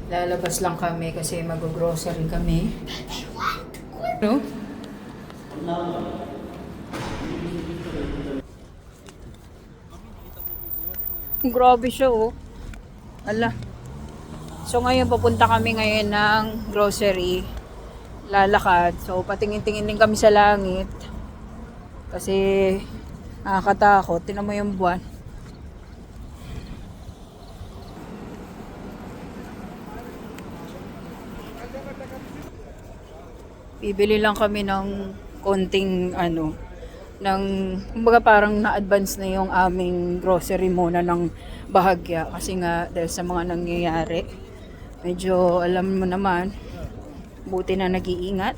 Lalabas lang kami kasi mag-grocery kami. No? Grabe siya, oh. Ala. So ngayon papunta kami ngayon ng grocery. Lalakad. So patingin-tingin din kami sa langit. Kasi nakakatakot. Tingnan mo yung buwan. Bibili lang kami ng konting ng kumbaga parang na-advance na yung aming grocery muna ng bahagya kasi nga dahil sa mga nangyayari medyo alam mo naman buti na nag-iingat